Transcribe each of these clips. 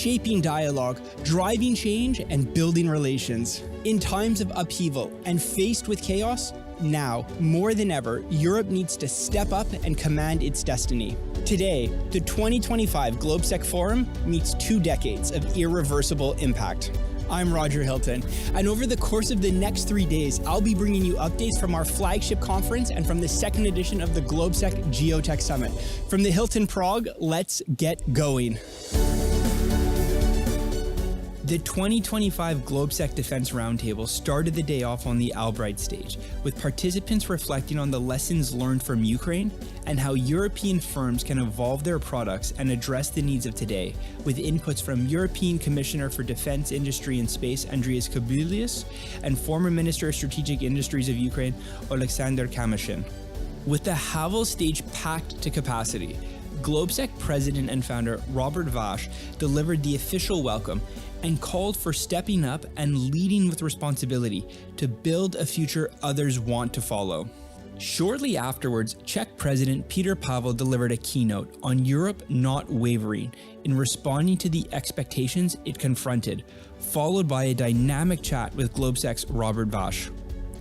shaping dialogue, driving change, and building relations. In times of upheaval and faced with chaos, now, more than ever, Europe needs to step up and command its destiny. Today, the 2025 GLOBSEC Forum meets 2 decades of irreversible impact. I'm Roger Hilton, and over the course of the next 3 days, I'll be bringing you updates from our flagship conference and from the 2nd edition of the GLOBSEC Geotech Summit. From the Hilton Prague, let's get going. The 2025 GLOBSEC Defense Roundtable started the day off on the Albright stage, with participants reflecting on the lessons learned from Ukraine and how European firms can evolve their products and address the needs of today, with inputs from European Commissioner for Defense Industry and Space Andrius Kubilius and former Minister of Strategic Industries of Ukraine Oleksandr Kamyshin. With the Havel stage packed to capacity, GLOBSEC President and Founder Robert Vash delivered the official welcome and called for stepping up and leading with responsibility to build a future others want to follow. Shortly afterwards, Czech President Petr Pavel delivered a keynote on Europe not wavering in responding to the expectations it confronted, followed by a dynamic chat with GLOBSEC's Robert Vash.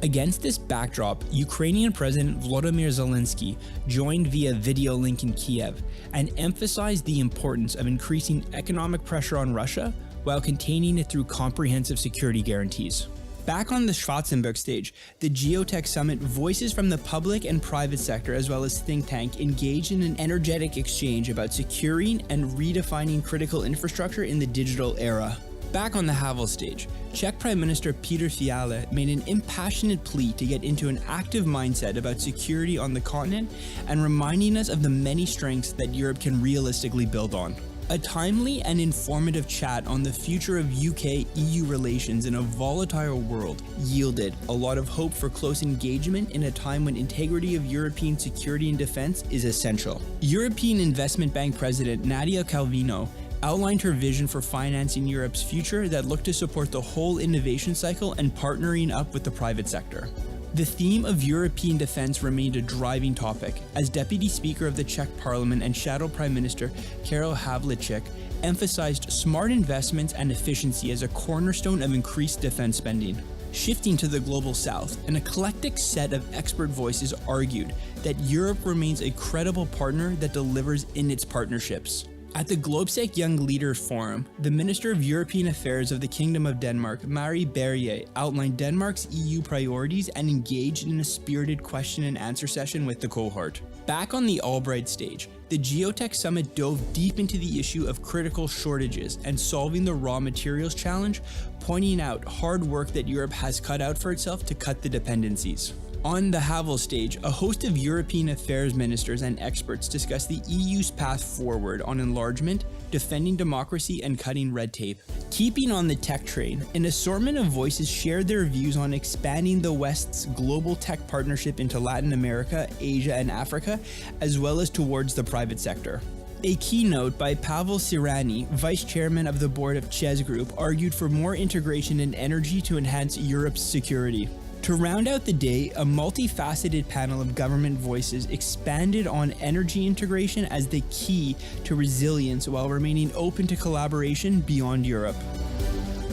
Against this backdrop, Ukrainian President Volodymyr Zelensky joined via video link in Kiev and emphasized the importance of increasing economic pressure on Russia while containing it through comprehensive security guarantees. Back on the Schwarzenberg stage, the Geotech Summit, voices from the public and private sector as well as think tank engaged in an energetic exchange about securing and redefining critical infrastructure in the digital era. Back on the Havel stage, Czech Prime Minister Petr Fiala made an impassioned plea to get into an active mindset about security on the continent and reminding us of the many strengths that Europe can realistically build on. A timely and informative chat on the future of UK-EU relations in a volatile world yielded a lot of hope for close engagement in a time when integrity of European security and defense is essential. European Investment Bank President Nadia Calvino outlined her vision for financing Europe's future that looked to support the whole innovation cycle and partnering up with the private sector. The theme of European defense remained a driving topic, as Deputy Speaker of the Czech Parliament and Shadow Prime Minister Karel Havlicek emphasized smart investments and efficiency as a cornerstone of increased defense spending. Shifting to the global south, an eclectic set of expert voices argued that Europe remains a credible partner that delivers in its partnerships. At the GLOBSEC Young Leaders Forum, the Minister of European Affairs of the Kingdom of Denmark, Marie Berrier, outlined Denmark's EU priorities and engaged in a spirited question and answer session with the cohort. Back on the Albright stage, the Geotech Summit dove deep into the issue of critical shortages and solving the raw materials challenge, pointing out hard work that Europe has cut out for itself to cut the dependencies. On the Havel stage, a host of European affairs ministers and experts discussed the EU's path forward on enlargement, defending democracy, and cutting red tape. Keeping on the tech train, an assortment of voices shared their views on expanding the West's global tech partnership into Latin America, Asia, and Africa, as well as towards the private sector. A keynote by Pavel Sirani, vice chairman of the board of Chess Group, argued for more integration in energy to enhance Europe's security. To round out the day, a multifaceted panel of government voices expanded on energy integration as the key to resilience while remaining open to collaboration beyond Europe.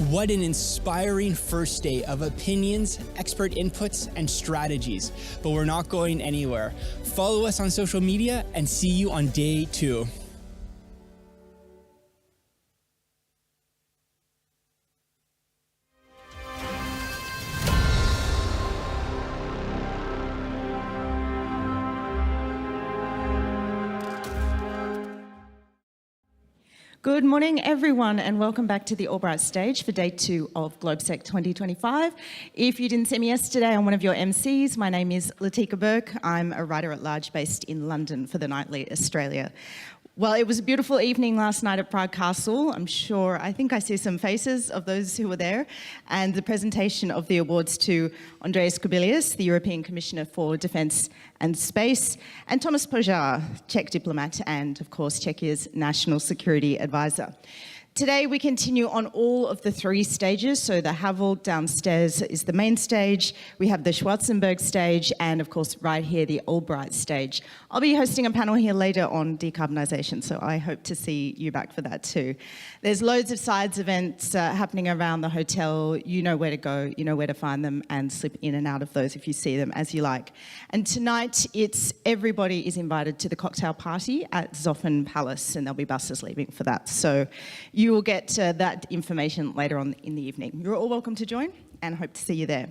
What an inspiring first day of opinions, expert inputs, and strategies. But we're not going anywhere. Follow us on social media and see you on day 2. Good morning, everyone, and welcome back to the Albright stage for day 2 of GLOBSEC 2025. If you didn't see me yesterday, I'm one of your MCs. My name is Latika Burke. I'm a writer-at-large based in London for the Nightly Australia. Well, it was a beautiful evening last night at Prague Castle. I think I see some faces of those who were there. And the presentation of the awards to Andrius Kubilius, the European Commissioner for Defence and Space, and Tomáš, Czech diplomat, and of course Czechia's National Security Advisor. Today we continue on all of the 3 stages. So the Havel downstairs is the main stage, we have the Schwarzenberg stage, and of course right here the Albright stage. I'll be hosting a panel here later on decarbonisation, so I hope to see you back for that too. There's loads of sides events happening around the hotel. You know where to go, you know where to find them, and slip in and out of those if you see them as you like. And tonight everybody is invited to the cocktail party at Zoffen Palace, and there'll be buses leaving for that. So you will get that information later on in the evening. You're all welcome to join, and hope to see you there.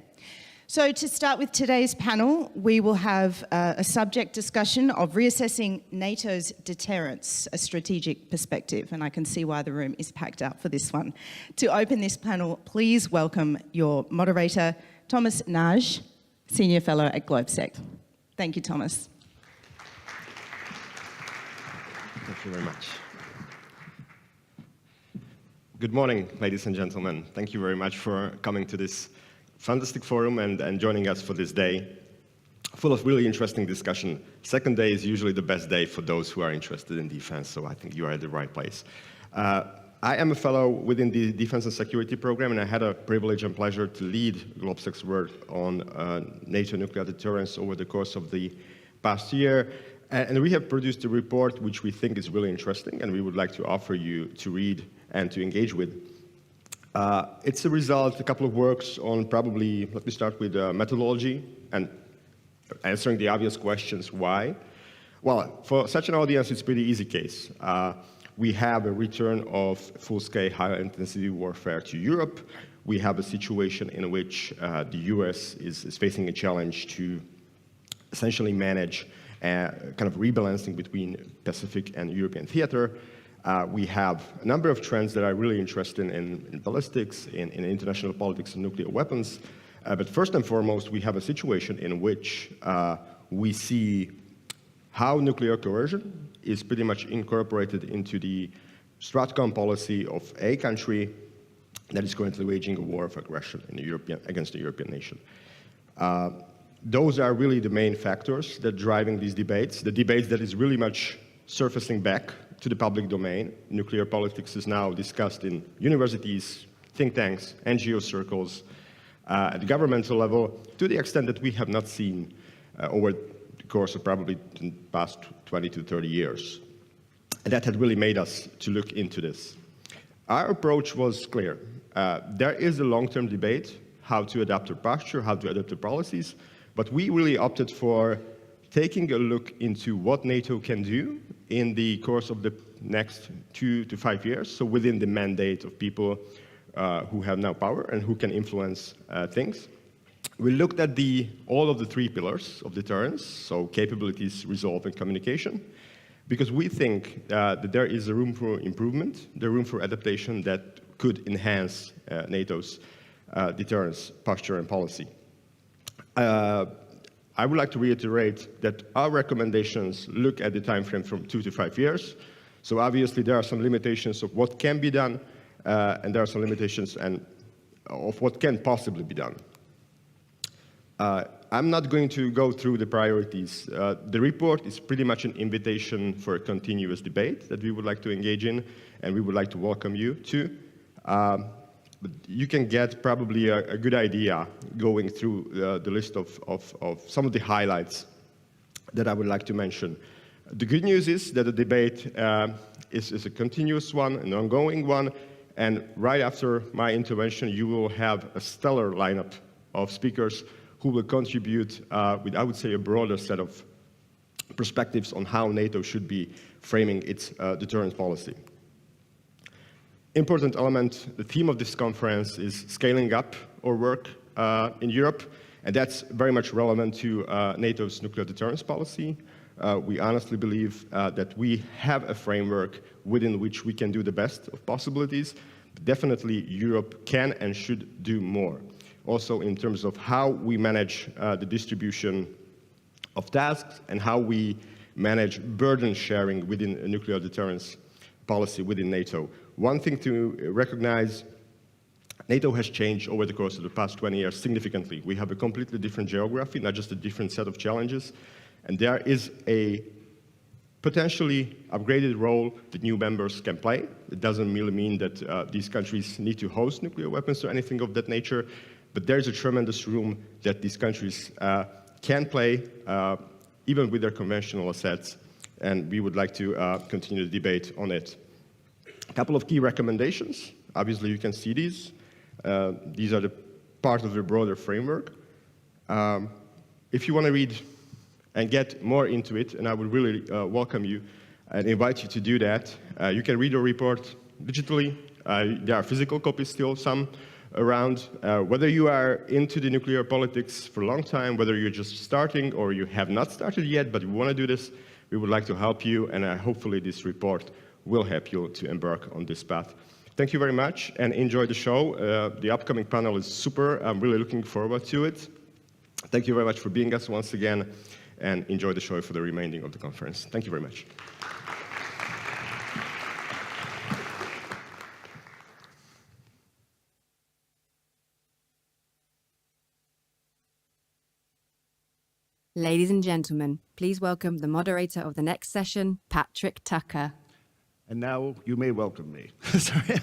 So to start with today's panel, we will have a subject discussion of reassessing NATO's deterrence, a strategic perspective, and I can see why the room is packed out for this one. To open this panel, please welcome your moderator, Tomáš Nagy, Senior Fellow at GLOBSEC. Thank you, Tomáš. Thank you very much. Good morning, ladies and gentlemen. Thank you very much for coming to this fantastic forum and joining us for this day, full of really interesting discussion. Second day is usually the best day for those who are interested in defense, so I think you are at the right place. I am a fellow within the Defense and Security Program, and I had a privilege and pleasure to lead GLOBSEC's work on NATO nuclear deterrence over the course of the past year. And we have produced a report which we think is really interesting, and we would like to offer you to read and to engage with. It's a result, a couple of works on probably, let me start with methodology and answering the obvious questions, why? Well, for such an audience, it's a pretty easy case. We have a return of full-scale high-intensity warfare to Europe. We have a situation in which the US is facing a challenge to essentially manage kind of rebalancing between Pacific and European theater. We have a number of trends that are really interesting in ballistics, in international politics and nuclear weapons. But first and foremost, we have a situation in which we see how nuclear coercion is pretty much incorporated into the STRATCOM policy of a country that is currently waging a war of aggression against a European nation. Those are really the main factors that are driving these debates. The debates that is really much surfacing back to the public domain. Nuclear politics is now discussed in universities, think tanks, NGO circles, at the governmental level, to the extent that we have not seen over the course of probably the past 20 to 30 years. And that had really made us to look into this. Our approach was clear. There is a long-term debate how to adapt our posture, how to adapt our policies, but we really opted for taking a look into what NATO can do in the course of the next 2 to 5 years, so within the mandate of people who have now power and who can influence things. We looked at all of the 3 pillars of deterrence, so capabilities, resolve, and communication, because we think that there is a room for improvement, the room for adaptation that could enhance NATO's deterrence posture and policy. I would like to reiterate that our recommendations look at the time frame from 2 to 5 years. So obviously there are some limitations of what can be done, and there are some limitations of what can possibly be done. I'm not going to go through the priorities. The report is pretty much an invitation for a continuous debate that we would like to engage in, and we would like to welcome you to. But you can get probably a good idea going through the list of some of the highlights that I would like to mention. The good news is that the debate is a continuous one, an ongoing one, and right after my intervention, you will have a stellar lineup of speakers who will contribute with, I would say, a broader set of perspectives on how NATO should be framing its deterrence policy. Important element, the theme of this conference is scaling up our work in Europe, and that's very much relevant to NATO's nuclear deterrence policy. We honestly believe that we have a framework within which we can do the best of possibilities. But definitely, Europe can and should do more. Also, in terms of how we manage the distribution of tasks and how we manage burden sharing within a nuclear deterrence policy within NATO. One thing to recognize, NATO has changed over the course of the past 20 years significantly. We have a completely different geography, not just a different set of challenges. And there is a potentially upgraded role that new members can play. It doesn't really mean that these countries need to host nuclear weapons or anything of that nature, but there's a tremendous room that these countries can play, even with their conventional assets, and we would like to continue the debate on it. A couple of key recommendations. Obviously, you can see these. These are the part of the broader framework. If you want to read and get more into it, and I would really welcome you and invite you to do that, you can read the report digitally. There are physical copies still, some around. Whether you are into the nuclear politics for a long time, whether you're just starting or you have not started yet, but you want to do this, we would like to help you, and hopefully this report will help you to embark on this path. Thank you very much, and enjoy the show. The upcoming panel is super. I'm really looking forward to it. Thank you very much for being us once again, and enjoy the show for the remaining of the conference. Thank you very much. Ladies and gentlemen, please welcome the moderator of the next session, Patrick Tucker. And now you may welcome me. Sorry.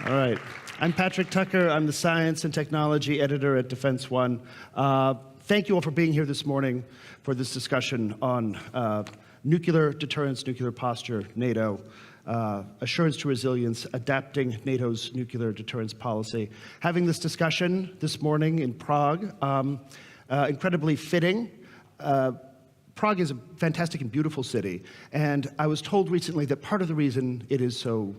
All right. I'm Patrick Tucker. I'm the Science and Technology Editor at Defense One. Thank you all for being here this morning for this discussion on nuclear deterrence, nuclear posture, NATO, assurance to resilience, adapting NATO's nuclear deterrence policy. Having this discussion this morning in Prague, incredibly fitting. Prague is a fantastic and beautiful city, and I was told recently that part of the reason it is so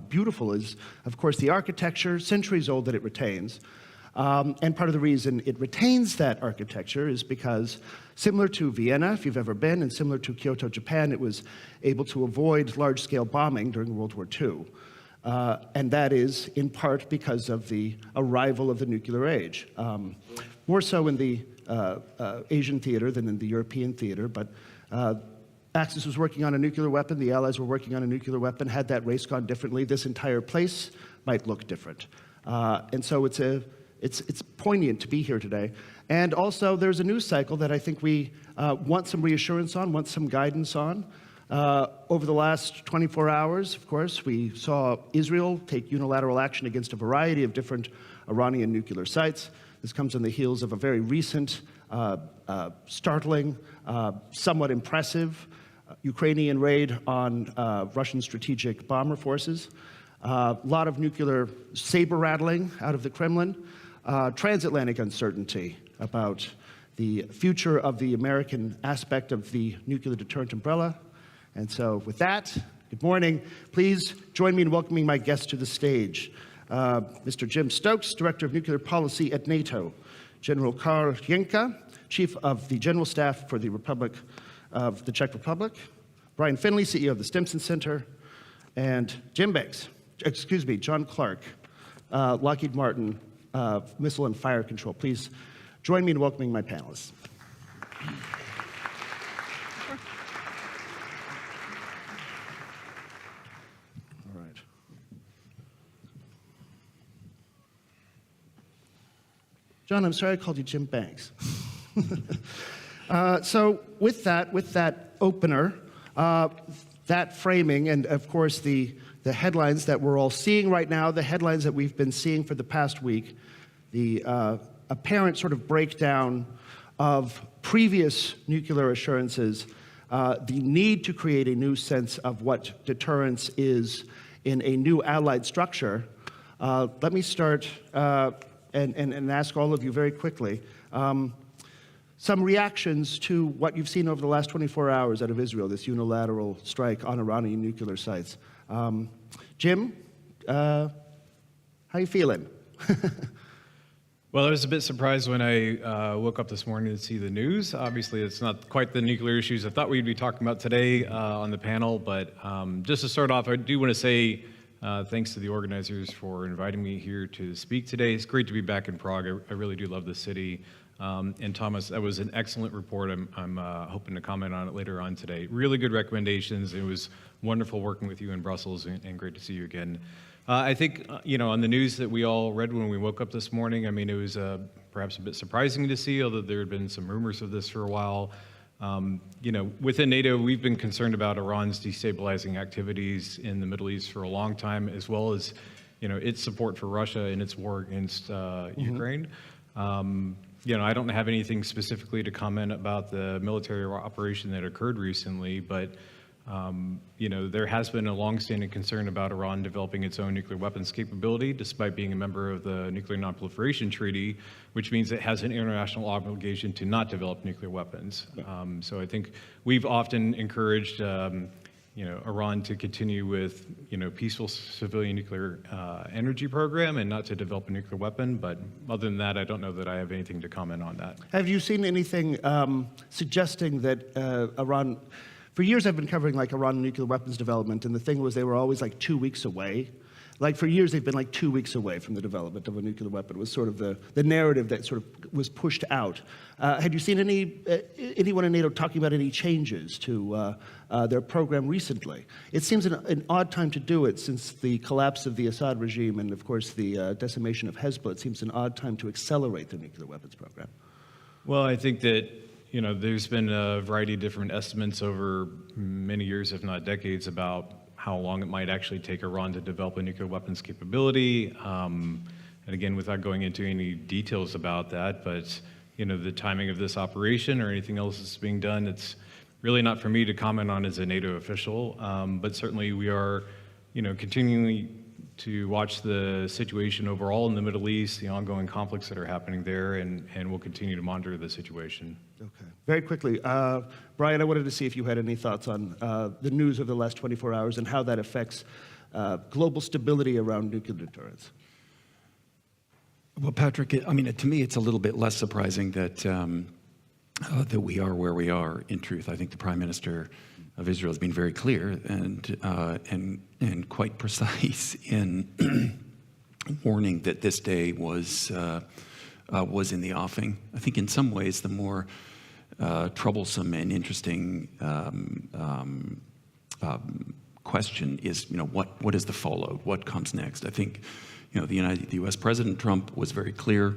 beautiful is, of course, the architecture, centuries old, that it retains. And part of the reason it retains that architecture is because, similar to Vienna, if you've ever been, and similar to Kyoto, Japan, it was able to avoid large-scale bombing during World War II. And that is, in part, because of the arrival of the nuclear age. More so in the Asian theater than in the European theater, but Axis was working on a nuclear weapon, the Allies were working on a nuclear weapon. Had that race gone differently, this entire place might look different. And so it's poignant to be here today. And also, there's a news cycle that I think we want some reassurance on, want some guidance on. Over the last 24 hours, of course, we saw Israel take unilateral action against a variety of different Iranian nuclear sites. This comes on the heels of a very recent, startling, somewhat impressive Ukrainian raid on Russian strategic bomber forces. A lot of nuclear saber rattling out of the Kremlin. Transatlantic uncertainty about the future of the American aspect of the nuclear deterrent umbrella. And so with that, good morning. Please join me in welcoming my guests to the stage. Mr. Jim Stokes, Director of Nuclear Policy at NATO. General Karel, Chief of the General Staff for the Republic of the Czech Republic. Brian Finlay, CEO of the Stimson Center. And John Clark, Lockheed Martin, Missile and Fire Control. Please join me in welcoming my panelists. All right. John, I'm sorry I called you Jim Banks. So with that opener, that framing, and of course the headlines that we're all seeing right now, the headlines that we've been seeing for the past week, the apparent sort of breakdown of previous nuclear assurances, the need to create a new sense of what deterrence is in a new allied structure. Let me start and ask all of you very quickly some reactions to what you've seen over the last 24 hours out of Israel, this unilateral strike on Iranian nuclear sites. Jim, how you feeling? Well, I was a bit surprised when I woke up this morning to see the news. Obviously, it's not quite the nuclear issues I thought we'd be talking about today on the panel, but just to start off, I do want to say thanks to the organizers for inviting me here to speak today. It's great to be back in Prague. I really do love the city. And Tomáš, that was an excellent report. I'm hoping to comment on it later on today. Really good recommendations. It was wonderful working with you in Brussels, and great to see you again. I think, on the news that we all read when we woke up this morning, I mean, it was perhaps a bit surprising to see, although there had been some rumors of this for a while. Within NATO, we've been concerned about Iran's destabilizing activities in the Middle East for a long time, as well as, its support for Russia in its war against Ukraine. I don't have anything specifically to comment about the military operation that occurred recently, but there has been a longstanding concern about Iran developing its own nuclear weapons capability, despite being a member of the Nuclear Non-Proliferation Treaty, which means it has an international obligation to not develop nuclear weapons. So I think we've often encouraged, Iran to continue with, peaceful civilian nuclear energy program and not to develop a nuclear weapon. But other than that, I don't know that I have anything to comment on that. Have you seen anything suggesting that Iran? For years, I've been covering Iran nuclear weapons development, and the thing was they were always 2 weeks away. For years, they've been 2 weeks away from the development of a nuclear weapon. It was sort of the narrative that sort of was pushed out. Had you seen anyone in NATO talking about any changes to their program recently? It seems an odd time to do it since the collapse of the Assad regime and, of course, the decimation of Hezbollah. It seems an odd time to accelerate their nuclear weapons program. Well, I think that there's been a variety of different estimates over many years, if not decades, about how long it might actually take Iran to develop a nuclear weapons capability. And again, without going into any details about that, but the timing of this operation or anything else that's being done, it's really not for me to comment on as a NATO official. But certainly we are, continually to watch the situation overall in the Middle East, the ongoing conflicts that are happening there, and we'll continue to monitor the situation. Okay. Very quickly, Brian, I wanted to see if you had any thoughts on the news of the last 24 hours and how that affects global stability around nuclear deterrence. Well, Patrick, to me, it's a little bit less surprising that that we are where we are. In truth, I think the Prime Minister of Israel has been very clear and quite precise in warning that this day was in the offing. I think in some ways the more troublesome and interesting question is, what is the fallout? What comes next? I think, the U.S. President Trump was very clear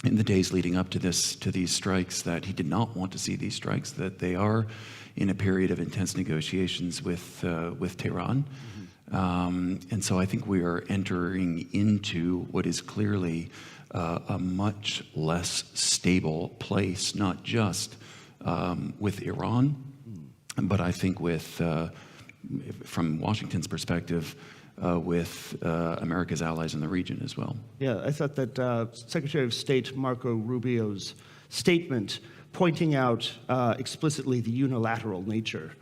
in the days leading up to these strikes that he did not want to see these strikes, that they are in a period of intense negotiations with Tehran. And so I think we are entering into what is clearly a much less stable place, not just with Iran, but I think with, from Washington's perspective, with America's allies in the region as well. Yeah, I thought that Secretary of State Marco Rubio's statement pointing out explicitly the unilateral nature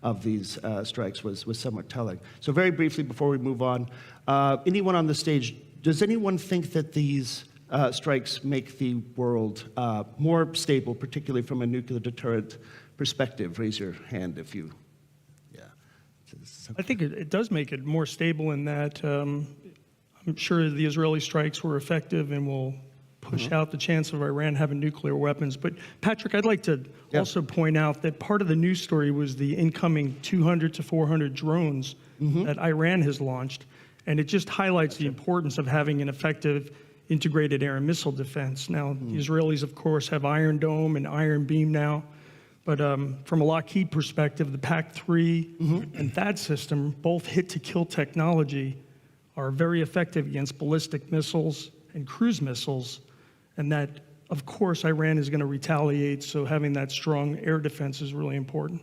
of these strikes was somewhat telling. So very briefly, before we move on, anyone on the stage, does anyone think that these strikes make the world more stable, particularly from a nuclear deterrent perspective? Raise your hand if you, I think it does make it more stable in that I'm sure the Israeli strikes were effective and will push out the chance of Iran having nuclear weapons. But Patrick, I'd like to also point out that part of the news story was the incoming 200 to 400 drones that Iran has launched. And it just highlights the importance of having an effective integrated air and missile defense. Now, the Israelis, of course, have Iron Dome and Iron Beam now. But from a Lockheed perspective, the PAC-3 and THAAD system, both hit-to-kill technology, are very effective against ballistic missiles and cruise missiles. And that, of course, Iran is going to retaliate, so having that strong air defense is really important.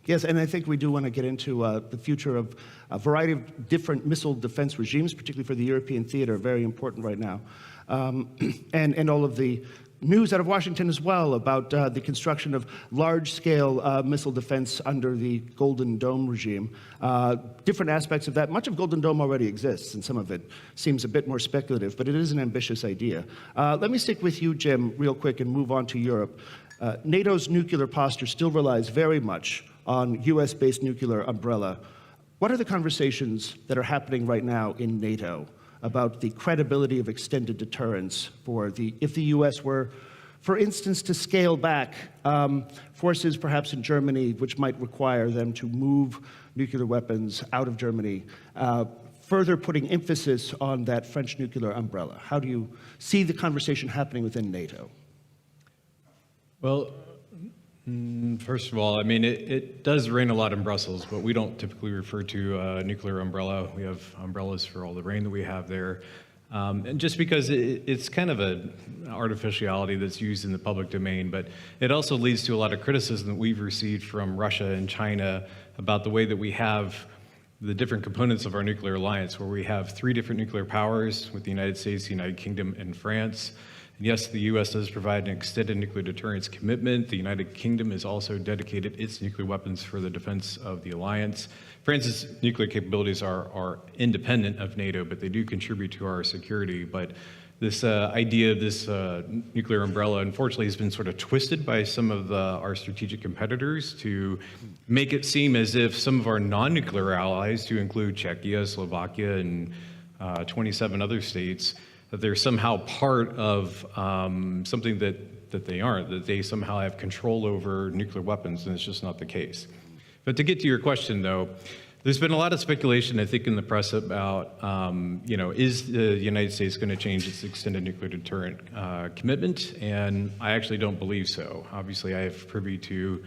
Yes, and I think we do want to get into the future of a variety of different missile defense regimes, particularly for the European theater, very important right now. And all of the news out of Washington as well about the construction of large-scale missile defense under the Golden Dome regime. Different aspects of that. Much of Golden Dome already exists, and some of it seems a bit more speculative, but it is an ambitious idea. Let me stick with you, Jim, real quick, and move on to Europe. NATO's nuclear posture still relies very much on US-based nuclear umbrella. What are the conversations that are happening right now in NATO about the credibility of extended deterrence if the U.S. were, for instance, to scale back forces perhaps in Germany, which might require them to move nuclear weapons out of Germany, further putting emphasis on that French nuclear umbrella? How do you see the conversation happening within NATO? Well, First of all, I mean, it does rain a lot in Brussels, but we don't typically refer to a nuclear umbrella. We have umbrellas for all the rain that we have there. And just because it's kind of an artificiality that's used in the public domain, but it also leads to a lot of criticism that we've received from Russia and China about the way that we have the different components of our nuclear alliance, where we have 3 different nuclear powers with the United States, the United Kingdom, and France. And yes, the U.S. does provide an extended nuclear deterrence commitment. The United Kingdom has also dedicated its nuclear weapons for the defense of the alliance. France's nuclear capabilities are independent of NATO, but they do contribute to our security. But this idea of this nuclear umbrella, unfortunately, has been sort of twisted by some of our strategic competitors to make it seem as if some of our non-nuclear allies, to include Czechia, Slovakia, and 27 other states, that they're somehow part of something that they aren't, that they somehow have control over nuclear weapons, and it's just not the case. But to get to your question, though, there's been a lot of speculation, I think, in the press about, is the United States going to change its extended nuclear deterrent commitment? And I actually don't believe so. Obviously, I have privy to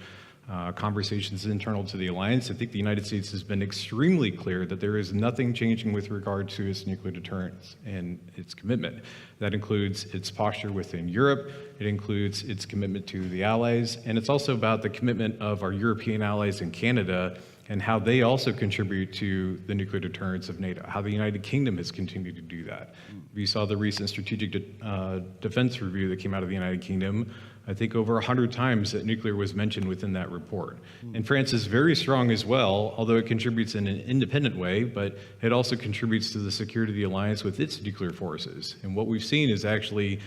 conversations internal to the alliance. I think the United States has been extremely clear that there is nothing changing with regard to its nuclear deterrence and its commitment. That includes its posture within Europe, it includes its commitment to the allies, and it's also about the commitment of our European allies in Canada and how they also contribute to the nuclear deterrence of NATO, how the United Kingdom has continued to do that. We saw the recent strategic defense review that came out of the United Kingdom. I think over 100 times that nuclear was mentioned within that report. And France is very strong as well, although it contributes in an independent way, but it also contributes to the security of the alliance with its nuclear forces. And what we've seen is actually,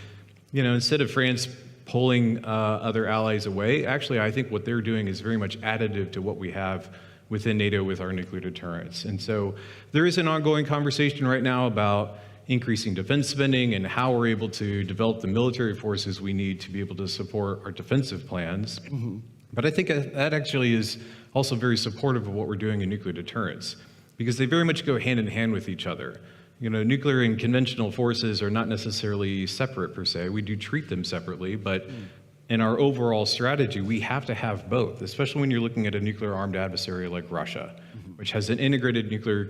instead of France pulling other allies away, actually I think what they're doing is very much additive to what we have within NATO with our nuclear deterrence. And so there is an ongoing conversation right now about increasing defense spending and how we're able to develop the military forces we need to be able to support our defensive plans. But I think that actually is also very supportive of what we're doing in nuclear deterrence, because they very much go hand in hand with each other. Nuclear and conventional forces are not necessarily separate per se. We do treat them separately, but in our overall strategy, we have to have both, especially when you're looking at a nuclear armed adversary like Russia, which has an integrated nuclear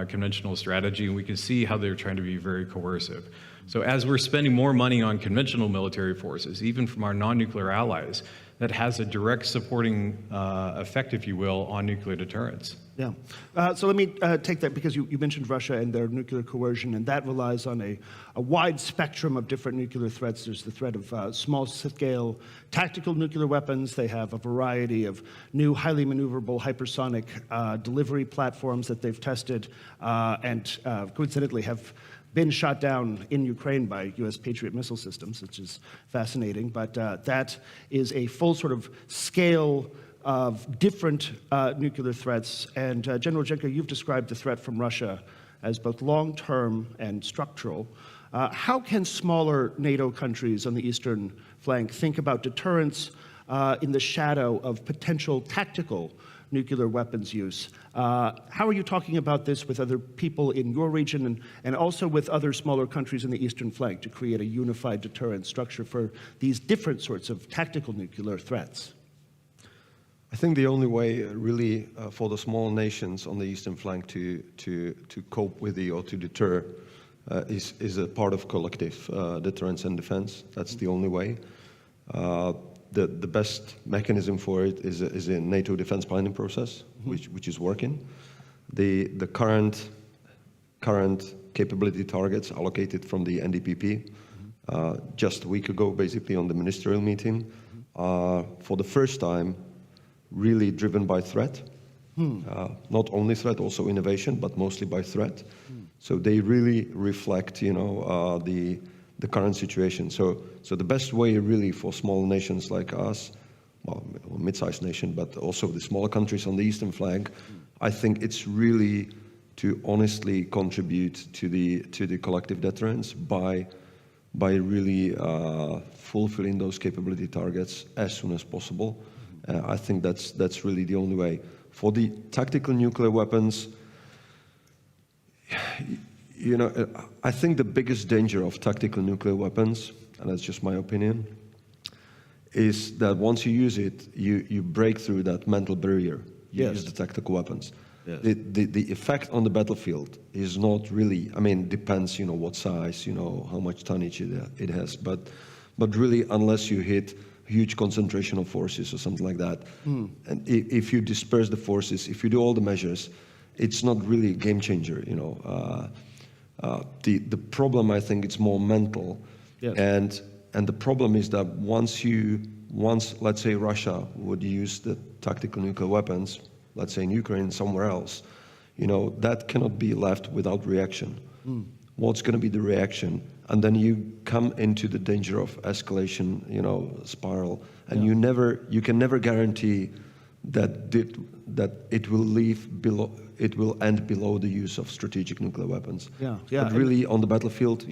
conventional strategy, and we can see how they're trying to be very coercive. So as we're spending more money on conventional military forces, even from our non-nuclear allies, that has a direct supporting effect, if you will, on nuclear deterrence. Yeah. So let me take that, because you mentioned Russia and their nuclear coercion, and that relies on a wide spectrum of different nuclear threats. There's the threat of small-scale tactical nuclear weapons. They have a variety of new, highly maneuverable hypersonic delivery platforms that they've tested and coincidentally have been shot down in Ukraine by U.S. Patriot missile systems, which is fascinating. But that is a full sort of scale of different nuclear threats. And General Řehka, you've described the threat from Russia as both long-term and structural. How can smaller NATO countries on the eastern flank think about deterrence in the shadow of potential tactical nuclear weapons use? How are you talking about this with other people in your region and also with other smaller countries in the eastern flank to create a unified deterrence structure for these different sorts of tactical nuclear threats? I think the only way really for the small nations on the eastern flank to cope with or to deter is a part of collective deterrence and defense. That's the only way. The best mechanism for it is a NATO defense planning process, which is working. The current capability targets allocated from the NDPP just a week ago, basically on the ministerial meeting, are for the first time really driven by threat. Not only threat, also innovation, but mostly by threat. So they really reflect, the current situation. So the best way really for small nations like us, well, mid-sized nation, but also the smaller countries on the eastern flank, I think it's really to honestly contribute to the collective deterrence by really fulfilling those capability targets as soon as possible. I think that's really the only way. For the tactical nuclear weapons, I think the biggest danger of tactical nuclear weapons, and that's just my opinion, is that once you use it, you break through that mental barrier. You use the tactical weapons. Yes. The effect on the battlefield is not really, I mean, depends, what size, how much tonnage it has, but really, unless you hit huge concentration of forces or something like that, and if you disperse the forces, if you do all the measures, it's not really a game changer, The problem, I think, it's more mental, and the problem is that once, let's say, Russia would use the tactical nuclear weapons, let's say in Ukraine, somewhere else, that cannot be left without reaction. What's going to be the reaction? And then you come into the danger of escalation, spiral, and you can never guarantee that it will end below the use of strategic nuclear weapons. But really, on the battlefield,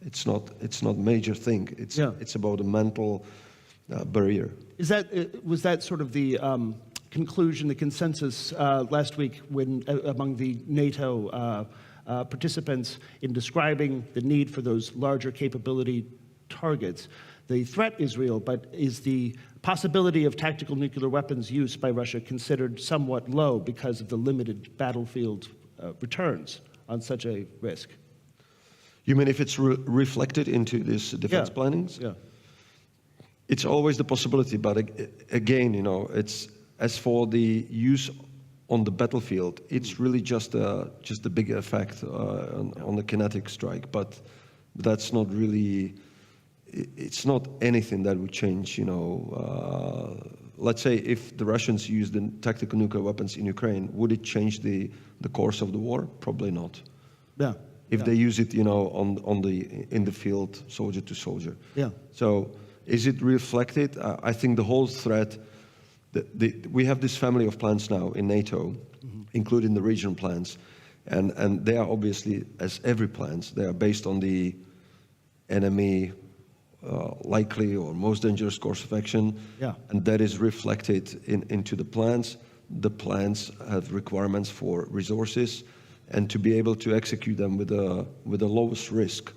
it's not major thing. It's about a mental barrier. Was that sort of the conclusion, the consensus last week when among the NATO participants in describing the need for those larger capability targets? The threat is real, but is the possibility of tactical nuclear weapons use by Russia considered somewhat low because of the limited battlefield returns on such a risk? You mean if it's reflected into this defense plannings? Yeah. It's always the possibility, but again, it's as for the use on the battlefield, it's really just a bigger effect on the kinetic strike, but that's not really. It's not anything that would change. Let's say if the Russians used the tactical nuclear weapons in Ukraine, would it change the course of the war? Probably not. Yeah. If they use it, in the field, soldier to soldier. Yeah. So is it reflected? I think the whole threat. We have this family of plans now in NATO, including the regional plans, and they are obviously, as every plans, they are based on the enemy likely or most dangerous course of action, and that is reflected into the plans. The plans have requirements for resources, and to be able to execute them with the lowest risk,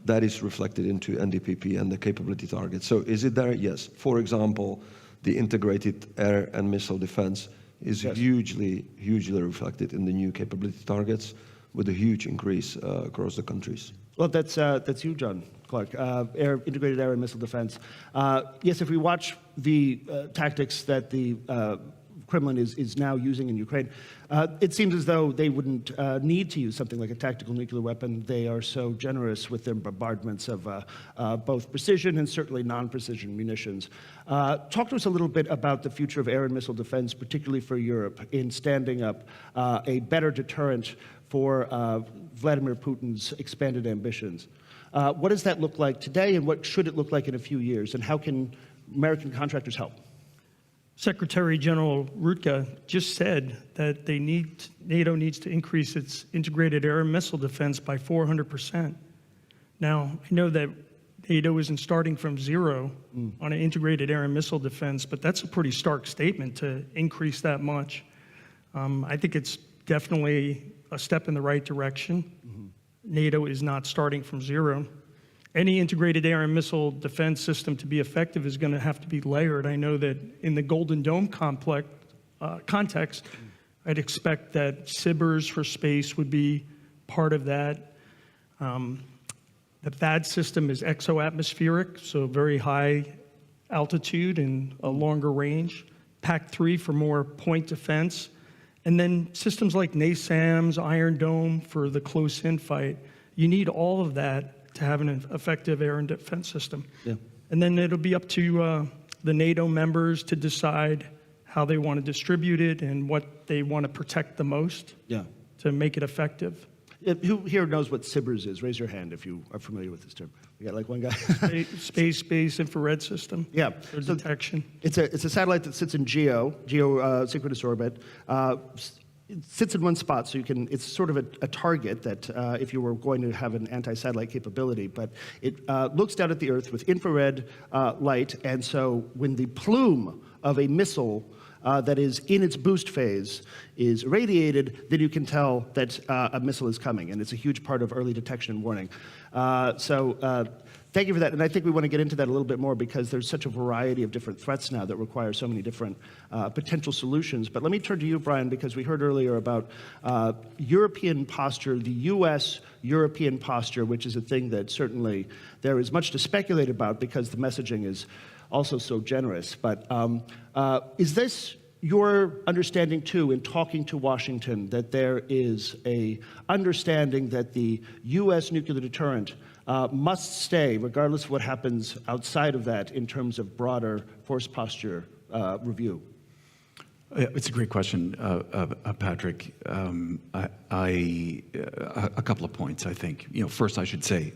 that is reflected into NDPP and the capability target. So is it there? Yes. For example, the integrated air and missile defense is hugely reflected in the new capability targets, with a huge increase across the countries. Well, that's you, John Clark, integrated air and missile defense. Yes, if we watch the tactics that the Kremlin is now using in Ukraine, it seems as though they wouldn't need to use something like a tactical nuclear weapon. They are so generous with their bombardments of both precision and certainly non-precision munitions. Talk to us a little bit about the future of air and missile defense, particularly for Europe, in standing up a better deterrent for Vladimir Putin's expanded ambitions. What does that look like today, and what should it look like in a few years, and how can American contractors help? Secretary General Řehka just said that NATO needs to increase its integrated air and missile defense by 400%. Now, I know that NATO isn't starting from zero on an integrated air and missile defense, but that's a pretty stark statement to increase that much. I think it's definitely a step in the right direction. NATO is not starting from zero. Any integrated air and missile defense system to be effective is going to have to be layered. I know that in the Golden Dome context, I'd expect that SBIRS for space would be part of that. The THAAD system is exo-atmospheric, so very high altitude and a longer range. PAC-3 for more point defense. And then systems like NASAMS, Iron Dome for the close-in fight. You need all of that to have an effective air and defense system. Yeah. And then it'll be up to the NATO members to decide how they want to distribute it and what they want to protect the most to make it effective. Who here knows what SBIRS is? Raise your hand if you are familiar with this term. We got like one guy. Space-based infrared system. Yeah. For detection. It's a satellite that sits in geosynchronous orbit. It sits in one spot, so it's sort of a target that if you were going to have an anti-satellite capability, but it looks down at the Earth with infrared light, and so when the plume of a missile that is in its boost phase is irradiated, then you can tell that a missile is coming, and it's a huge part of early detection and warning. Thank you for that, and I think we want to get into that a little bit more because there's such a variety of different threats now that require so many different potential solutions. But let me turn to you, Brian, because we heard earlier about European posture, the US-European posture, which is a thing that certainly there is much to speculate about because the messaging is also so generous. But is this your understanding, too, in talking to Washington, that there is a understanding that the US nuclear deterrent must stay, regardless of what happens outside of that in terms of broader force posture review? It's a great question, Patrick. A couple of points, I think. First, I should say,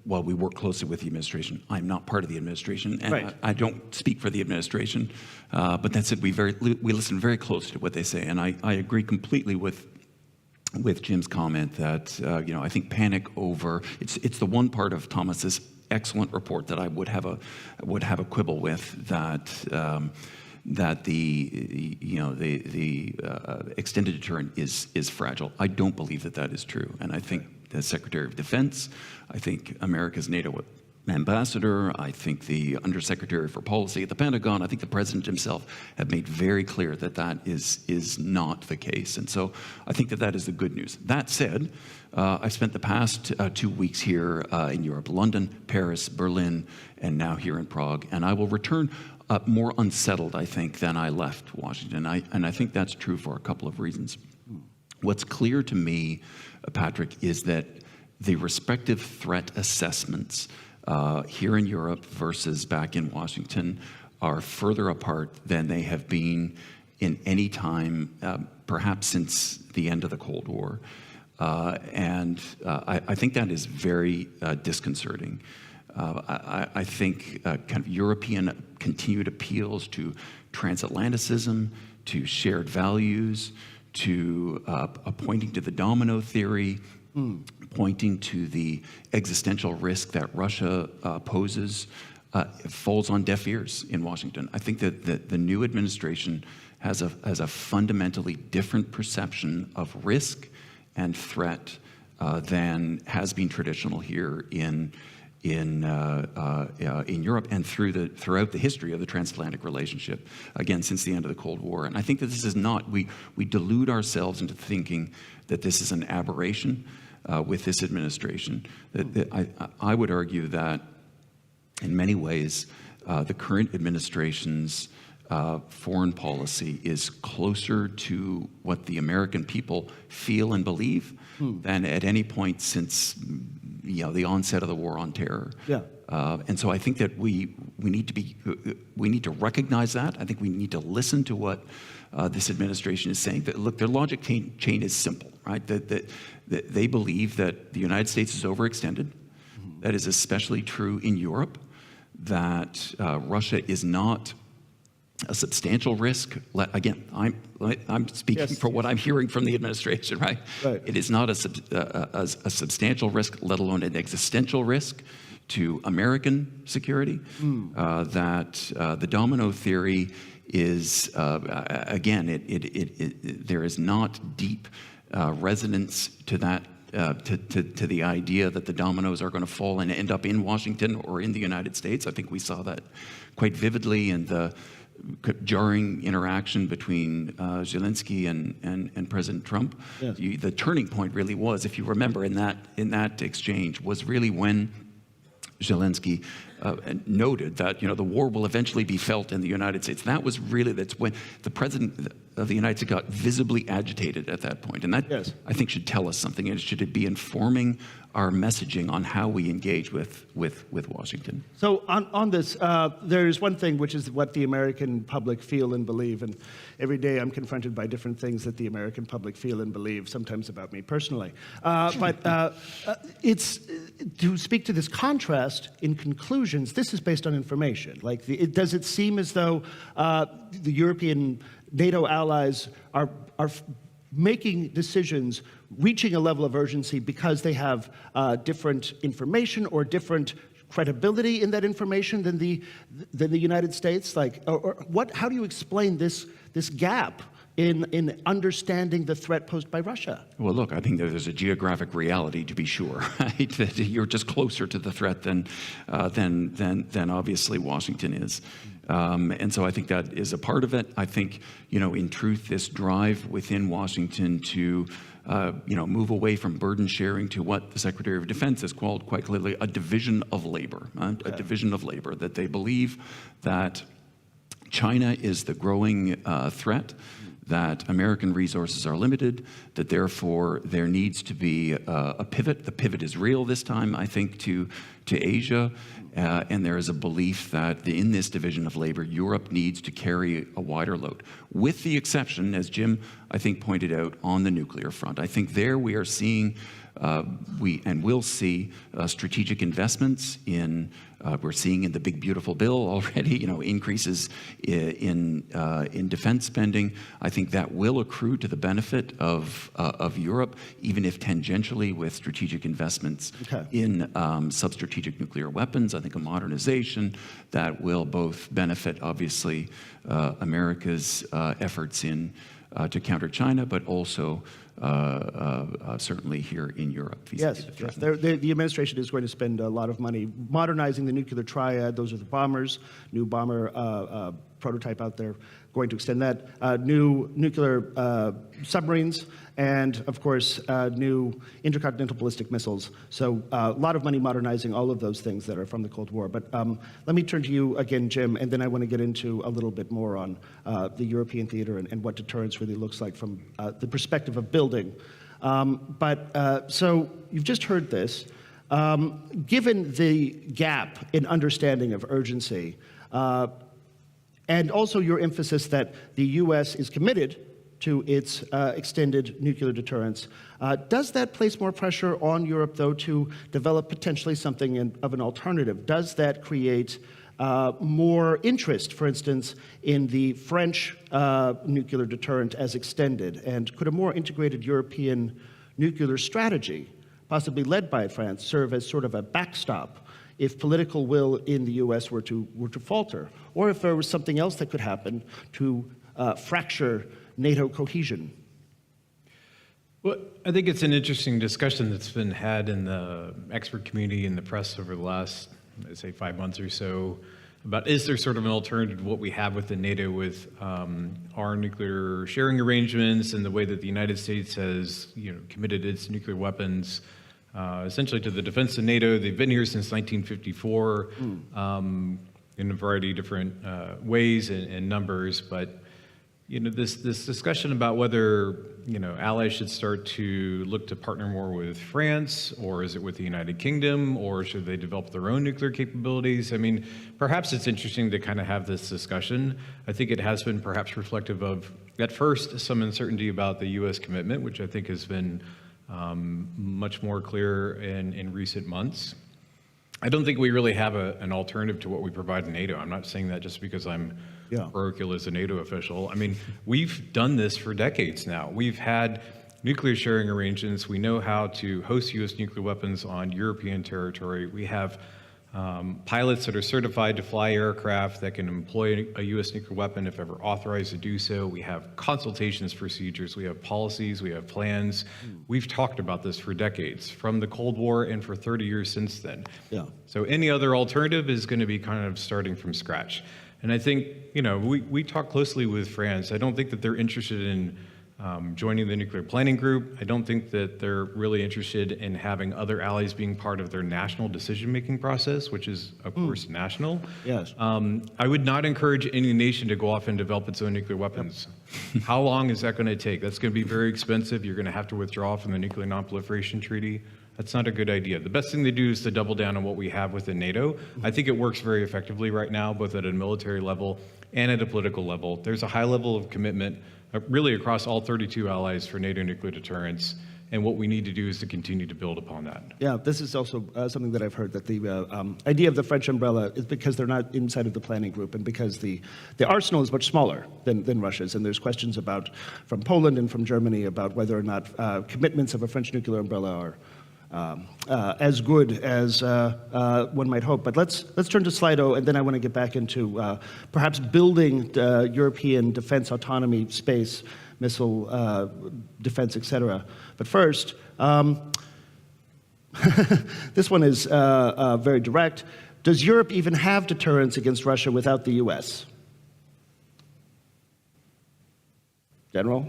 while we work closely with the administration, I'm not part of the administration, and right. I don't speak for the administration. But that said, we listen very closely to what they say, and I agree completely with Jim's comment that I think panic over it's the one part of Thomas's excellent report that I would have a quibble with, that the extended deterrent is fragile. I don't believe that is true, and I think the Secretary of Defense, I think America's NATO ambassador, I think the Undersecretary for Policy at the Pentagon, I think the President himself have made very clear that is not the case. And so I think that is the good news. That said, I've spent the past 2 weeks here in Europe, London, Paris, Berlin, and now here in Prague, and I will return more unsettled, I think, than I left Washington. And I think that's true for a couple of reasons. What's clear to me, Patrick, is that the respective threat assessments here in Europe versus back in Washington are further apart than they have been in any time, perhaps since the end of the Cold War. And I think that is very disconcerting. I think kind of European continued appeals to transatlanticism, to shared values, to pointing to the domino theory, pointing to the existential risk that Russia poses, falls on deaf ears in Washington. I think that the new administration has a fundamentally different perception of risk and threat than has been traditional here in Europe and throughout the history of the transatlantic relationship, again, since the end of the Cold War. And I think that this is not, we delude ourselves into thinking that this is an aberration with this administration. I would argue that in many ways, the current administration's foreign policy is closer to what the American people feel and believe than at any point since the onset of the war on terror. Yeah. And so I think that we need to recognize that. I think we need to listen to what this administration is saying. That, look, their logic chain is simple, right? That they believe that the United States is overextended. That is especially true in Europe. That Russia is not a substantial risk. Again, I'm speaking for what I'm hearing from the administration, right? It is not a substantial risk, let alone an existential risk to American security. That the domino theory is, again, there is not deep resonance to that. To the idea that the dominoes are going to fall and end up in Washington or in the United States. I think we saw that quite vividly in the jarring interaction between Zelensky and President Trump. Yes. The turning point really was, if you remember, in that exchange, was really when Zelensky noted that the war will eventually be felt in the United States. That's when the president of the United States got visibly agitated at that point, and that yes. I think should tell us something. And it should be informing our messaging on how we engage with Washington. So on this, there's one thing which is what the American public feel and believe, and every day I'm confronted by different things that the American public feel and believe, sometimes about me personally. But it's to speak to this contrast in conclusions. This is based on information. Like, does it seem as though the European NATO allies are making decisions, reaching a level of urgency because they have different information or different credibility in that information than the United States? Like, or what? How do you explain this this gap in understanding the threat posed by Russia? Well, look, I think there's a geographic reality, to be sure, right? That you're just closer to the threat than obviously Washington is. And so I think that is a part of it. I think, in truth, this drive within Washington to move away from burden sharing to what the Secretary of Defense has called quite clearly a division of labor, a division of labor, that they believe that China is the growing threat, that American resources are limited, that therefore there needs to be a pivot. The pivot is real this time, I think, to Asia. And there is a belief that in this division of labor, Europe needs to carry a wider load, with the exception, as Jim, I think, pointed out, on the nuclear front. I think there we are seeing, will see strategic investments in, we're seeing in the big beautiful bill already, increases in defense spending. I think that will accrue to the benefit of Europe, even if tangentially with strategic investments in sub-strategic nuclear weapons. I think a modernization that will both benefit, obviously, America's efforts to counter China, but also certainly here in Europe. Yes, the administration is going to spend a lot of money modernizing the nuclear triad. Those are the bombers, new bomber prototype out there, going to extend that, new nuclear submarines, and of course, new intercontinental ballistic missiles. So a lot of money modernizing all of those things that are from the Cold War. But let me turn to you again, Jim, and then I want to get into a little bit more on the European theater and what deterrence really looks like from the perspective of building. So you've just heard this. Given the gap in understanding of urgency, and also your emphasis that the U.S. is committed to its extended nuclear deterrence, does that place more pressure on Europe, though, to develop potentially something of an alternative? Does that create more interest, for instance, in the French nuclear deterrent as extended? And could a more integrated European nuclear strategy, possibly led by France, serve as sort of a backstop if political will in the U.S. were to falter, or if there was something else that could happen to fracture NATO cohesion? Well, I think it's an interesting discussion that's been had in the expert community and the press over the last, let's say, 5 months or so, about is there sort of an alternative to what we have within NATO with our nuclear sharing arrangements and the way that the United States has committed its nuclear weapons essentially to the defense of NATO. They've been here since 1954 in a variety of different ways and numbers. But this discussion about whether allies should start to look to partner more with France, or is it with the United Kingdom, or should they develop their own nuclear capabilities? I mean, perhaps it's interesting to kind of have this discussion. I think it has been perhaps reflective of, at first, some uncertainty about the U.S. commitment, which I think has been much more clear in recent months. I don't think we really have an alternative to what we provide in NATO. I'm not saying that just because I'm parochial as a NATO official. I mean, we've done this for decades now. We've had nuclear sharing arrangements. We know how to host U.S. nuclear weapons on European territory. We have pilots that are certified to fly aircraft that can employ a U.S. nuclear weapon if ever authorized to do so. We have consultations procedures. We have policies. We have plans. We've talked about this for decades, from the Cold War and for 30 years since then. So any other alternative is going to be kind of starting from scratch. And I think, we talk closely with France. I don't think that they're interested in joining the nuclear planning group. I don't think that they're really interested in having other allies being part of their national decision-making process, which is, of course, national. Yes. I would not encourage any nation to go off and develop its own nuclear weapons. How long is that going to take? That's going to be very expensive. You're going to have to withdraw from the Nuclear Non-Proliferation Treaty. That's not a good idea. The best thing to do is to double down on what we have within NATO. I think it works very effectively right now, both at a military level and at a political level. There's a high level of commitment really across all 32 allies for NATO nuclear deterrence, and what we need to do is to continue to build upon that. Yeah, this is also something that I've heard, that the idea of the French umbrella is because they're not inside of the planning group, and because the arsenal is much smaller than Russia's, and there's questions from Poland and from Germany about whether or not commitments of a French nuclear umbrella as good as one might hope. But let's turn to Slido, and then I want to get back into perhaps building European defense autonomy, space, missile defense, etc. But first, this one is very direct. Does Europe even have deterrence against Russia without the US? General?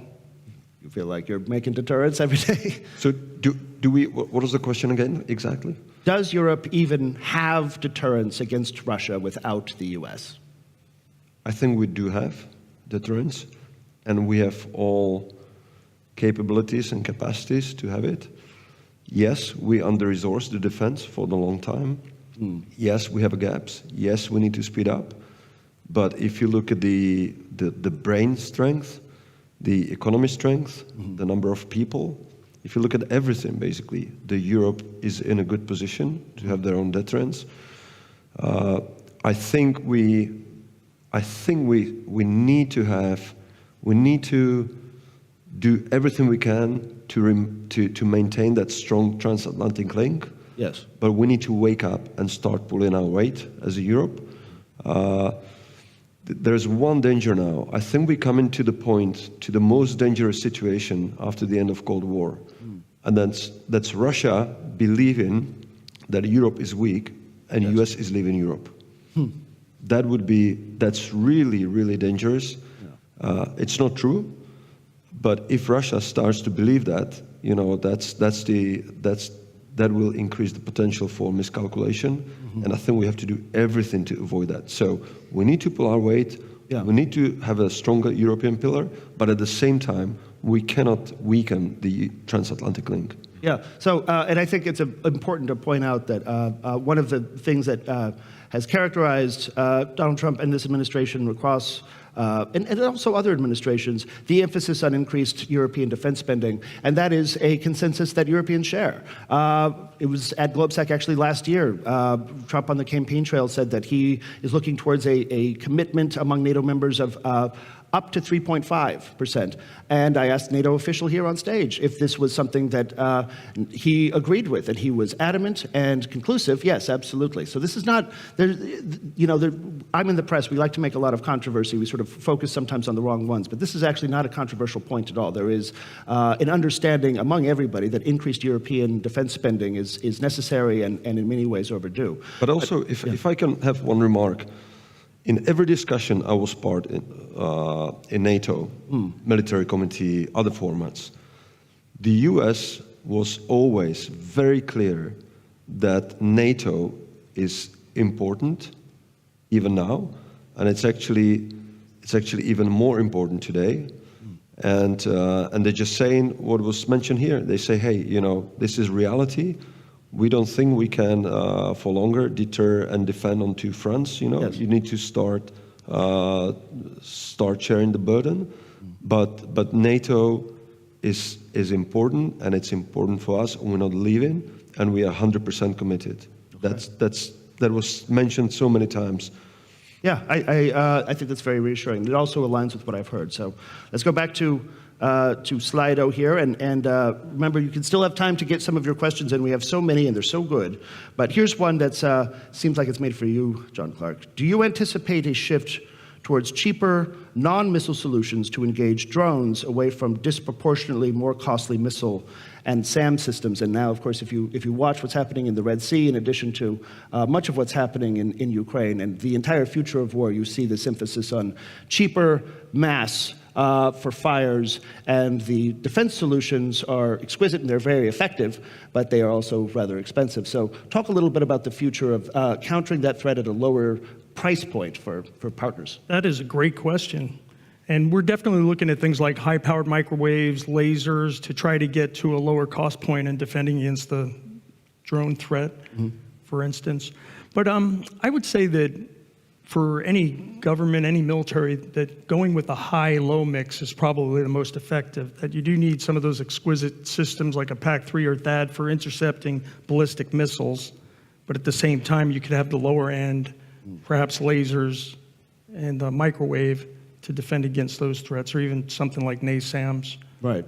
You feel like you're making deterrence every day? So do we, what was the question again, exactly? Does Europe even have deterrence against Russia without the US? I think we do have deterrence, and we have all capabilities and capacities to have it. Yes, we under-resourced the defense for the long time. Yes, we have gaps. Yes, we need to speed up. But if you look at the brain strength, the economy strength, the number of people, if you look at everything, basically, Europe is in a good position to have their own deterrence. I think we need to do everything we can to maintain that strong transatlantic link. Yes. But we need to wake up and start pulling our weight as a Europe. There's one danger now. I think we come into the most dangerous situation after the end of Cold War. And that's Russia believing that Europe is weak and US is leaving Europe. That's really, really dangerous. It's not true, but if Russia starts to believe that, that will increase the potential for miscalculation, and I think we have to do everything to avoid that. So we need to pull our weight, we need to have a stronger European pillar, but at the same time, we cannot weaken the transatlantic link. Yeah, so, and I think it's important to point out that one of the things that has characterized Donald Trump and this administration across and also other administrations, the emphasis on increased European defense spending, and that is a consensus that Europeans share. It was at GLOBSEC actually last year. Trump on the campaign trail said that he is looking towards a commitment among NATO members of up to 3.5%. And I asked NATO official here on stage if this was something that he agreed with, and he was adamant and conclusive, yes, absolutely. So this is not, I'm in the press, we like to make a lot of controversy, we sort of focus sometimes on the wrong ones, but this is actually not a controversial point at all. There is an understanding among everybody that increased European defense spending is necessary and in many ways overdue. But also, if I can have one remark, in every discussion I was part in NATO, military committee, other formats, the US was always very clear that NATO is important, even now, and it's actually even more important today. And they're just saying what was mentioned here. They say, hey, this is reality. We don't think we can, for longer, deter and defend on two fronts. Yes. You need to start sharing the burden. But NATO is important, and it's important for us. We're not leaving, and we are 100% committed. Okay. That was mentioned so many times. Yeah, I think that's very reassuring. It also aligns with what I've heard. So let's go back to Slido here, and remember, you can still have time to get some of your questions in. We have so many, and they're so good. But here's one that seems like it's made for you, John Clark. Do you anticipate a shift towards cheaper, non-missile solutions to engage drones away from disproportionately more costly missile and SAM systems? And now, of course, if you watch what's happening in the Red Sea, in addition to much of what's happening in Ukraine and the entire future of war, you see this emphasis on cheaper mass for fires, and the defense solutions are exquisite and they're very effective, but they are also rather expensive. So talk a little bit about the future of countering that threat at a lower price point for partners. That is a great question. And we're definitely looking at things like high-powered microwaves, lasers, to try to get to a lower cost point in defending against the drone threat, for instance. But I would say that for any government, any military, that going with a high-low mix is probably the most effective, that you do need some of those exquisite systems like a PAC-3 or THAAD for intercepting ballistic missiles, but at the same time you could have the lower end, perhaps lasers and the microwave to defend against those threats, or even something like NASAMS. Right.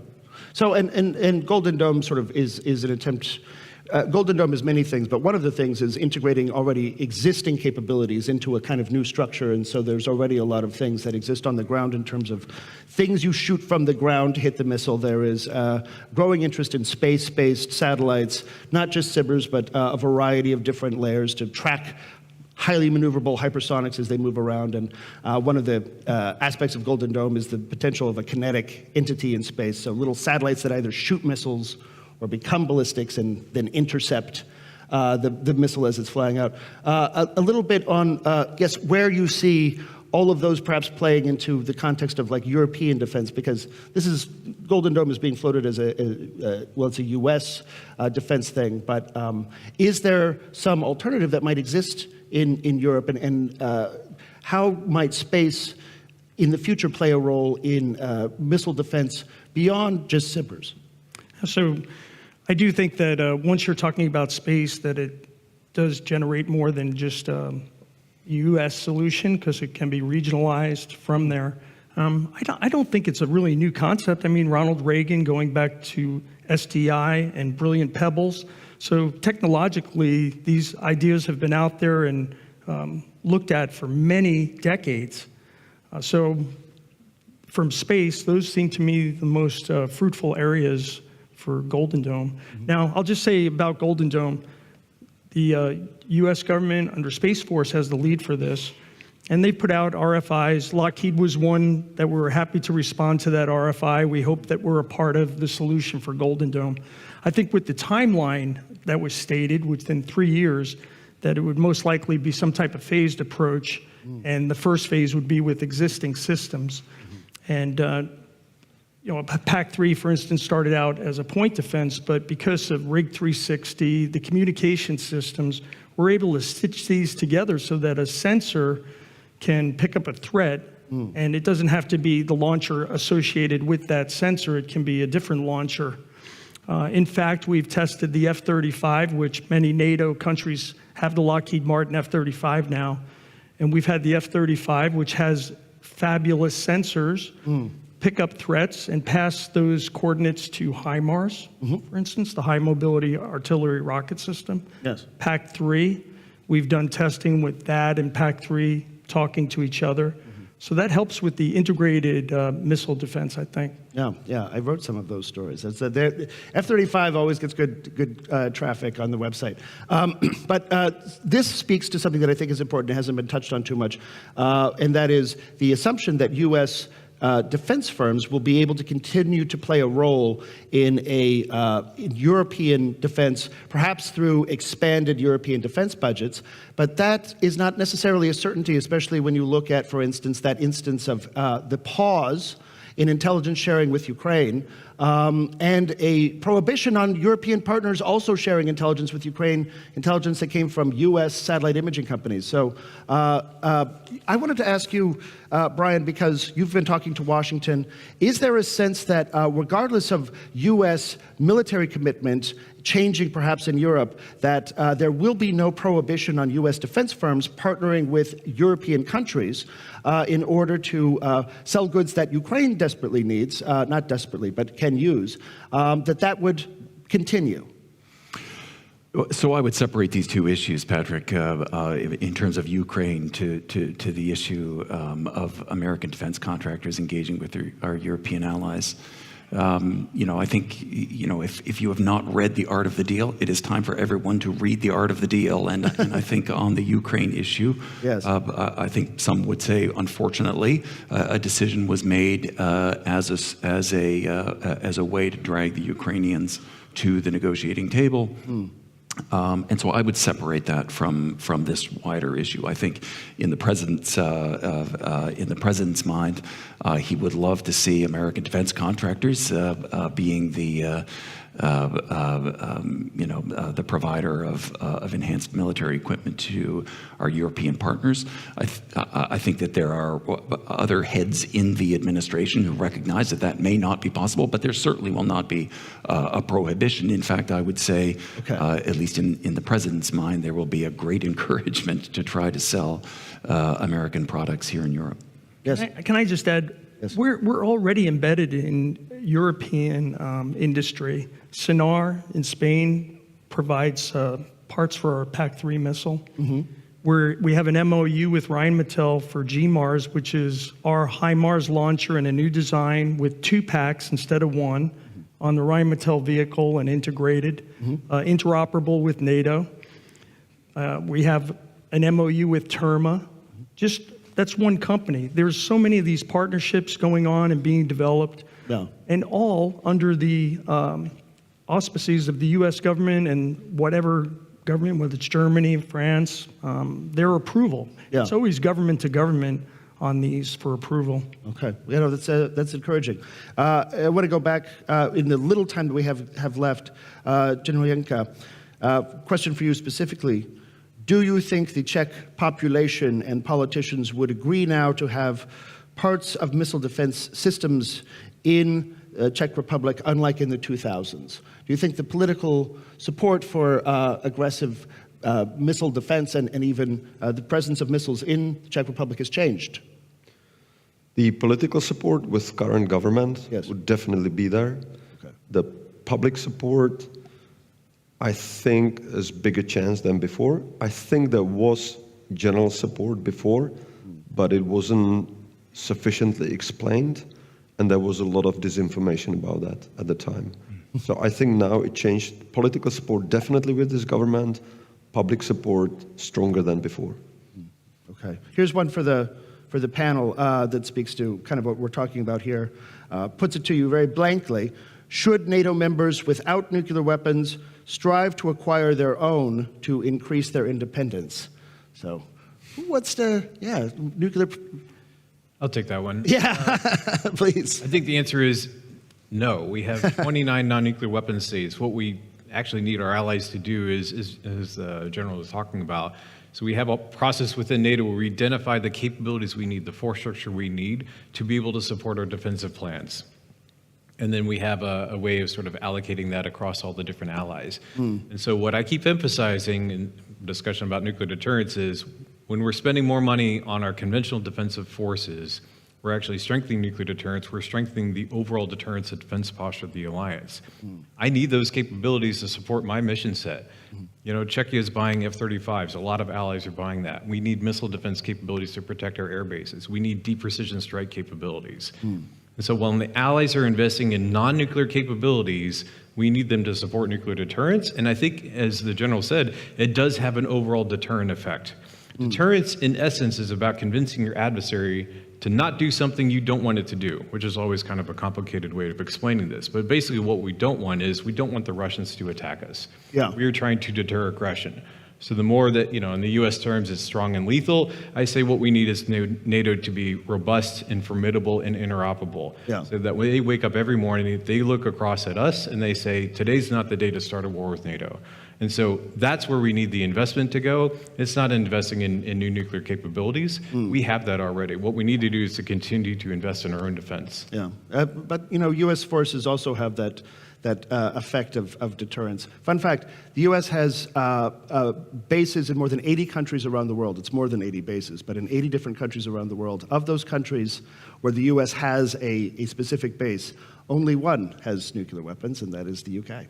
So, and Golden Dome sort of is an attempt Golden Dome is many things, but one of the things is integrating already existing capabilities into a kind of new structure, and so there's already a lot of things that exist on the ground in terms of things you shoot from the ground to hit the missile. There is growing interest in space-based satellites, not just SBIRS, but a variety of different layers to track highly maneuverable hypersonics as they move around. And one of the aspects of Golden Dome is the potential of a kinetic entity in space, so little satellites that either shoot missiles or become ballistics and then intercept the missile as it's flying out. A little bit on, yes, where you see all of those perhaps playing into the context of like European defense, because this is, Golden Dome is being floated as well, it's a US defense thing, but is there some alternative that might exist in Europe, and how might space in the future play a role in missile defense beyond just SBIRS? So I do think that once you're talking about space, that it does generate more than just a U.S. solution, because it can be regionalized from there. I don't think it's a really new concept. I mean, Ronald Reagan going back to SDI and brilliant pebbles. So technologically, these ideas have been out there and looked at for many decades. So from space, those seem to me the most fruitful areas for Golden Dome. Mm-hmm. Now, I'll just say about Golden Dome, the U.S. government under Space Force has the lead for this, and they put out RFIs. Lockheed was one that we were happy to respond to that RFI. We hope that we're a part of the solution for Golden Dome. I think with the timeline that was stated, within 3 years, that it would most likely be some type of phased approach, and the first phase would be with existing systems. And you know, PAC-3, for instance, started out as a point defense, but because of Rig 360, the communication systems, we're able to stitch these together so that a sensor can pick up a threat, and it doesn't have to be the launcher associated with that sensor. It can be a different launcher. In fact, we've tested the F-35, which many NATO countries have the Lockheed Martin F-35 now, and we've had the F-35, which has fabulous sensors, pick up threats and pass those coordinates to HIMARS, for instance, the High Mobility Artillery Rocket System. Yes. PAC-3, we've done testing with that and PAC-3 talking to each other. So that helps with the integrated missile defense, I think. Yeah, I wrote some of those stories. F-35 always gets good traffic on the website. But this speaks to something that I think is important. It hasn't been touched on too much, and that is the assumption that U.S. Defense firms will be able to continue to play a role in in European defense, perhaps through expanded European defense budgets. But that is not necessarily a certainty, especially when you look at, for instance, that instance of the pause in intelligence sharing with Ukraine, and a prohibition on European partners also sharing intelligence with Ukraine, intelligence that came from U.S. satellite imaging companies. So I wanted to ask you, Brian, because you've been talking to Washington, is there a sense that regardless of U.S. military commitment changing perhaps in Europe, that there will be no prohibition on U.S. defense firms partnering with European countries in order to sell goods that Ukraine desperately needs, not desperately, but can use, that would continue? So I would separate these two issues, Patrick, in terms of Ukraine to the issue of American defense contractors engaging with our European allies. I think, if you have not read The Art of the Deal, it is time for everyone to read The Art of the Deal. And I think on the Ukraine issue, yes. I think some would say, unfortunately, a decision was made as a way to drag the Ukrainians to the negotiating table. And so I would separate that from this wider issue. I think in the president's mind, he would love to see American defense contractors being the provider of enhanced military equipment to our European partners. I think that there are other heads in the administration who recognize that may not be possible, but there certainly will not be a prohibition. In fact, I would say, at least in the president's mind, there will be a great encouragement to try to sell American products here in Europe. Yes. Can I just add, yes. We're already embedded in European industry. Sonar in Spain, provides parts for our PAC-3 missile. We have an MOU with Rheinmetall for GMARS, which is our HIMARS launcher in a new design with 2 packs instead of 1 on the Rheinmetall vehicle and integrated, interoperable with NATO. We have an MOU with Terma. Just, that's one company. There's so many of these partnerships going on and being developed, and all under the auspices of the US government and whatever government, whether it's Germany, France, their approval. It's always government to government on these for approval. Okay, that's encouraging. I want to go back in the little time that we have left. General Řehka, question for you specifically. Do you think the Czech population and politicians would agree now to have parts of missile defense systems in Czech Republic, unlike in the 2000s? Do you think the political support for aggressive missile defense and even the presence of missiles in the Czech Republic has changed? The political support with current government would definitely be there. Okay. The public support, I think, is bigger chance than before. I think there was general support before, but it wasn't sufficiently explained, and there was a lot of disinformation about that at the time. So I think now it changed. Political support definitely with this government, public support stronger than before. Okay. Here's one for the panel that speaks to kind of what we're talking about here. Puts it to you very blankly. Should NATO members without nuclear weapons strive to acquire their own to increase their independence? So what's the, nuclear... I'll take that one. Yeah, please. I think the answer is no. We have 29 non-nuclear weapon states. What we actually need our allies to do is as the General was talking about, so we have a process within NATO where we identify the capabilities we need, the force structure we need to be able to support our defensive plans. And then we have a way of sort of allocating that across all the different allies. And so what I keep emphasizing in discussion about nuclear deterrence is when we're spending more money on our conventional defensive forces, we're actually strengthening nuclear deterrence, we're strengthening the overall deterrence and defense posture of the alliance. I need those capabilities to support my mission set. You know, Czechia is buying F-35s, a lot of allies are buying that. We need missile defense capabilities to protect our air bases. We need deep precision strike capabilities. And so when the allies are investing in non-nuclear capabilities, we need them to support nuclear deterrence. And I think, as the General said, it does have an overall deterrent effect. Deterrence, in essence, is about convincing your adversary to not do something you don't want it to do, which is always kind of a complicated way of explaining this. But basically what we don't want is we don't want the Russians to attack us. We are trying to deter aggression. So the more that, you know, in the US terms, it's strong and lethal, I say what we need is NATO to be robust and formidable and interoperable. So that when they wake up every morning, they look across at us and they say, today's not the day to start a war with NATO. And so that's where we need the investment to go. It's not investing in new nuclear capabilities. We have that already. What we need to do is to continue to invest in our own defense. But, you know, US forces also have that effect of deterrence. Fun fact, the US has bases in more than 80 countries around the world. It's more than 80 bases, but in 80 different countries around the world. Of those countries where the US has a specific base, only one has nuclear weapons, and that is the UK.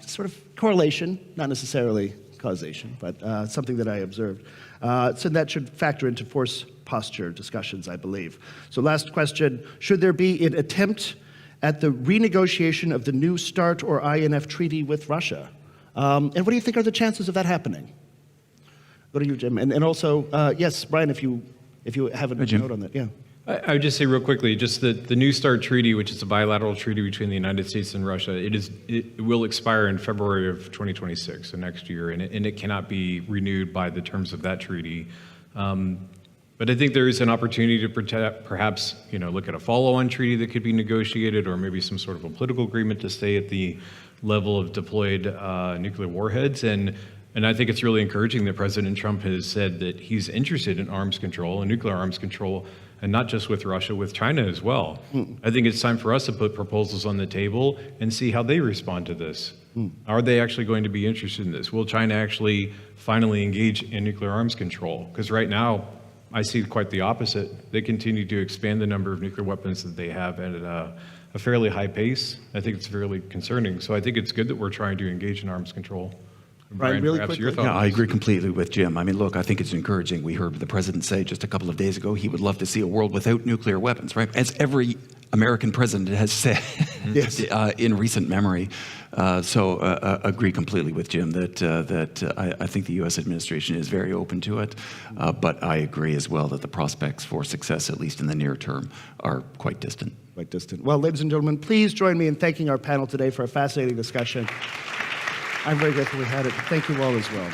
Sort of correlation, not necessarily causation, but something that I observed. So that should factor into force posture discussions, I believe. So last question, should there be an attempt at the renegotiation of the New START or INF treaty with Russia? And what do you think are the chances of that happening? What do you, Jim? And also, yes, Brian, if you have a note on that, I would just say real quickly, just the New START treaty, which is a bilateral treaty between the United States and Russia, it will expire in February of 2026, so next year, and it cannot be renewed by the terms of that treaty. But I think there is an opportunity to perhaps, you know, look at a follow-on treaty that could be negotiated, or maybe some sort of a political agreement to stay at the level of deployed nuclear warheads. And I think it's really encouraging that President Trump has said that he's interested in arms control and nuclear arms control, and not just with Russia, with China as well. I think it's time for us to put proposals on the table and see how they respond to this. Are they actually going to be interested in this? Will China actually finally engage in nuclear arms control? Because right now, I see quite the opposite. They continue to expand the number of nuclear weapons that they have at a fairly high pace. I think it's fairly concerning. So I think it's good that we're trying to engage in arms control. Brian, really perhaps quickly. your thoughts? Yeah, I agree completely with Jim. I mean, look, I think it's encouraging. We heard the president say just a couple of days ago he would love to see a world without nuclear weapons, right? As every American president has said Yes. in recent memory. So agree completely with Jim that I think the U.S. administration is very open to it. But I agree as well that the prospects for success, at least in the near term, are quite distant. Quite distant. Well, ladies and gentlemen, please join me in thanking our panel today for a fascinating discussion. I'm very grateful we had it. Thank you all as well.